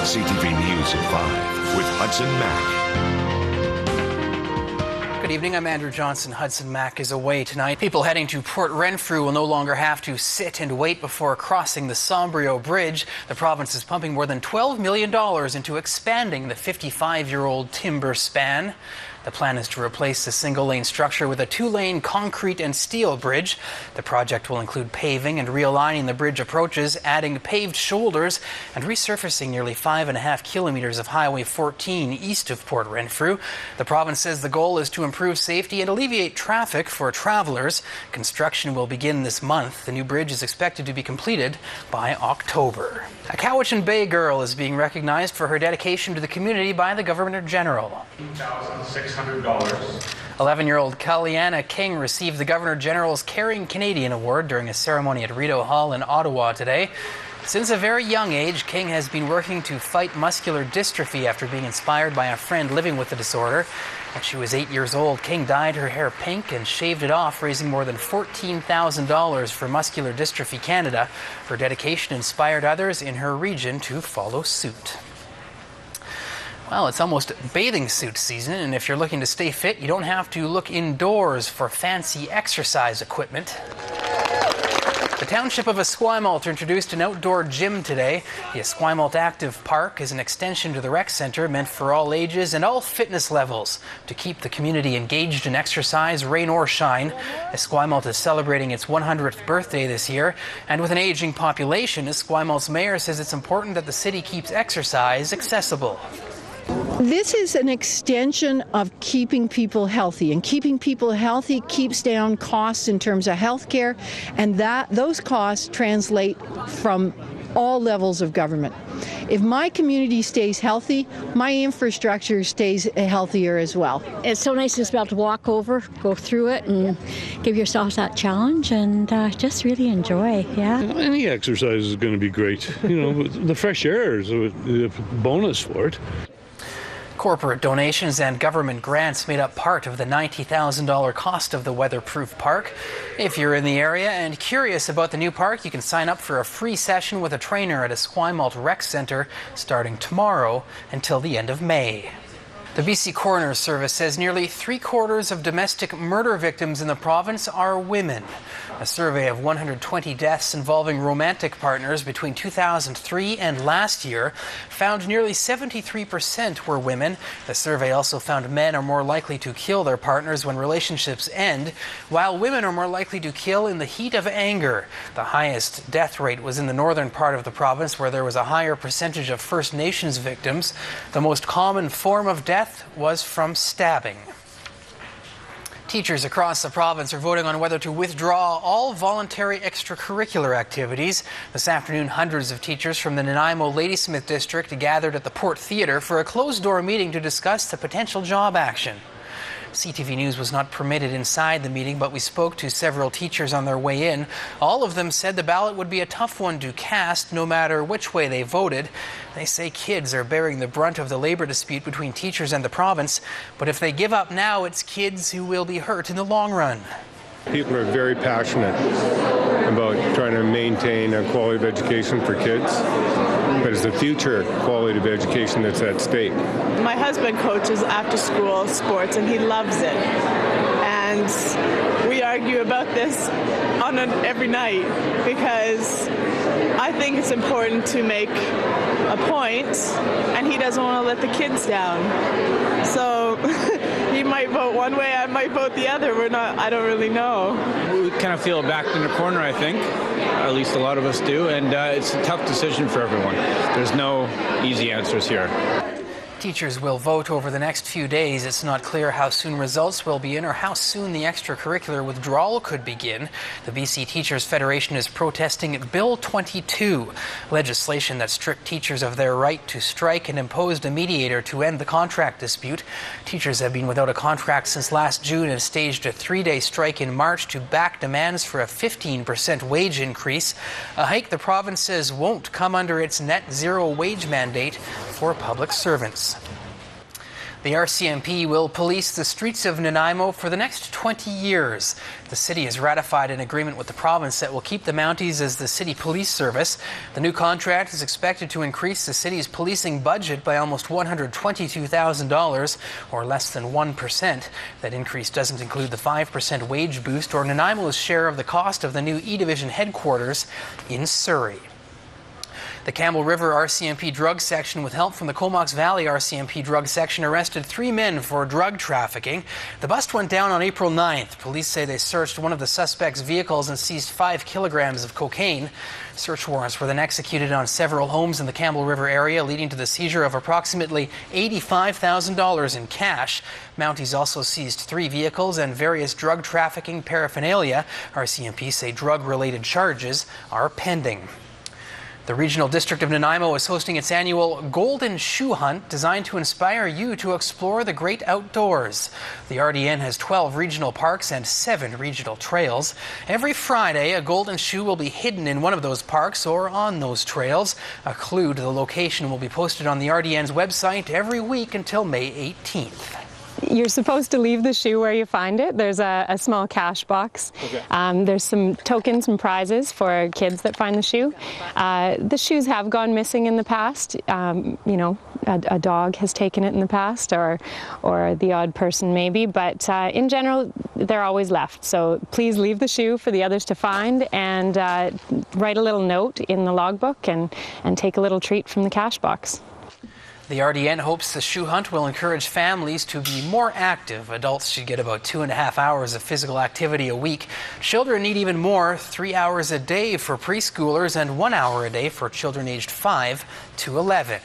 CTV News at 5 with Hudson Mack. Good evening, I'm Andrew Johnson. Hudson Mack is away tonight. People heading to Port Renfrew will no longer have to sit and wait before crossing the Sombrio Bridge. The province is pumping more than $12 million into expanding the 55-year-old timber span. The plan is to replace the single-lane structure with a two-lane concrete and steel bridge. The project will include paving and realigning the bridge approaches, adding paved shoulders, and resurfacing nearly 5.5 kilometers of Highway 14 east of Port Renfrew. The province says the goal is to improve safety and alleviate traffic for travelers. Construction will begin this month. The new bridge is expected to be completed by October. A Cowichan Bay girl is being recognized for her dedication to the community by the Governor-General. $2,600. 11-year-old Kaliana King received the Governor-General's Caring Canadian Award during a ceremony at Rideau Hall in Ottawa today. Since a very young age, King has been working to fight muscular dystrophy after being inspired by a friend living with the disorder. When she was 8 years old, King dyed her hair pink and shaved it off, raising more than $14,000 for Muscular Dystrophy Canada. Her dedication inspired others in her region to follow suit. Well, it's almost bathing suit season, and if you're looking to stay fit, you don't have to look indoors for fancy exercise equipment. The township of Esquimalt introduced an outdoor gym today. The Esquimalt Active Park is an extension to the rec center meant for all ages and all fitness levels. To keep the community engaged in exercise, rain or shine, Esquimalt is celebrating its 100th birthday this year. And with an aging population, Esquimalt's mayor says it's important that the city keeps exercise accessible. This is an extension of keeping people healthy, and keeping people healthy keeps down costs in terms of health care, and those costs translate from all levels of government. If my community stays healthy, my infrastructure stays healthier as well. It's so nice to be able to walk over, go through it, and give yourself that challenge and just really enjoy, yeah. Any exercise is going to be great. The fresh air is a bonus for it. Corporate donations and government grants made up part of the $90,000 cost of the weatherproof park. If you're in the area and curious about the new park, you can sign up for a free session with a trainer at Esquimalt Rec Center starting tomorrow until the end of May. The BC Coroner's Service says nearly 3/4 of domestic murder victims in the province are women. A survey of 120 deaths involving romantic partners between 2003 and last year found nearly 73% were women. The survey also found men are more likely to kill their partners when relationships end, while women are more likely to kill in the heat of anger. The highest death rate was in the northern part of the province, where there was a higher percentage of First Nations victims. The most common form of death was from stabbing. Teachers across the province are voting on whether to withdraw all voluntary extracurricular activities. This afternoon, hundreds of teachers from the Nanaimo Ladysmith district gathered at the Port Theatre for a closed-door meeting to discuss the potential job action. CTV News was not permitted inside the meeting, but we spoke to several teachers on their way in. All of them said the ballot would be a tough one to cast, no matter which way they voted. They say kids are bearing the brunt of the labor dispute between teachers and the province, but if they give up now, it's kids who will be hurt in the long run. People are very passionate about trying to maintain a quality of education for kids, but it's the future quality of education that's at stake. My husband coaches after-school sports, and he loves it. And we argue about this every night because I think it's important to make a point, and he doesn't want to let the kids down. So he might vote one way, I might vote the other. I don't really know. We kind of feel backed in a corner, I think. At least a lot of us do, and it's a tough decision for everyone. There's no easy answers here. Teachers will vote over the next few days. It's not clear how soon results will be in or how soon the extracurricular withdrawal could begin. The BC Teachers Federation is protesting Bill 22, legislation that stripped teachers of their right to strike and imposed a mediator to end the contract dispute. Teachers have been without a contract since last June and staged a 3-day strike in March to back demands for a 15% wage increase, a hike the province says won't come under its net zero wage mandate for public servants. The RCMP will police the streets of Nanaimo for the next 20 years. The city has ratified an agreement with the province that will keep the Mounties as the city police service. The new contract is expected to increase the city's policing budget by almost $122,000, or less than 1%. That increase doesn't include the 5% wage boost or Nanaimo's share of the cost of the new E-Division headquarters in Surrey. The Campbell River RCMP drug section, with help from the Comox Valley RCMP drug section, arrested 3 men for drug trafficking. The bust went down on April 9th. Police say they searched one of the suspects' vehicles and seized 5 kilograms of cocaine. Search warrants were then executed on several homes in the Campbell River area, leading to the seizure of approximately $85,000 in cash. Mounties also seized 3 vehicles and various drug trafficking paraphernalia. RCMP say drug-related charges are pending. The Regional District of Nanaimo is hosting its annual Golden Shoe Hunt, designed to inspire you to explore the great outdoors. The RDN has 12 regional parks and 7 regional trails. Every Friday, a golden shoe will be hidden in one of those parks or on those trails. A clue to the location will be posted on the RDN's website every week until May 18th. You're supposed to leave the shoe where you find it. There's a small cash box. Okay. There's some tokens and prizes for kids that find the shoe. The shoes have gone missing in the past. You know, a dog has taken it in the past, or the odd person maybe. But in general, they're always left. So please leave the shoe for the others to find, and write a little note in the logbook and take a little treat from the cash box. The RDN hopes the shoe hunt will encourage families to be more active. Adults should get about 2.5 hours of physical activity a week. Children need even more, 3 hours a day for preschoolers and 1 hour a day for children aged 5 to 11.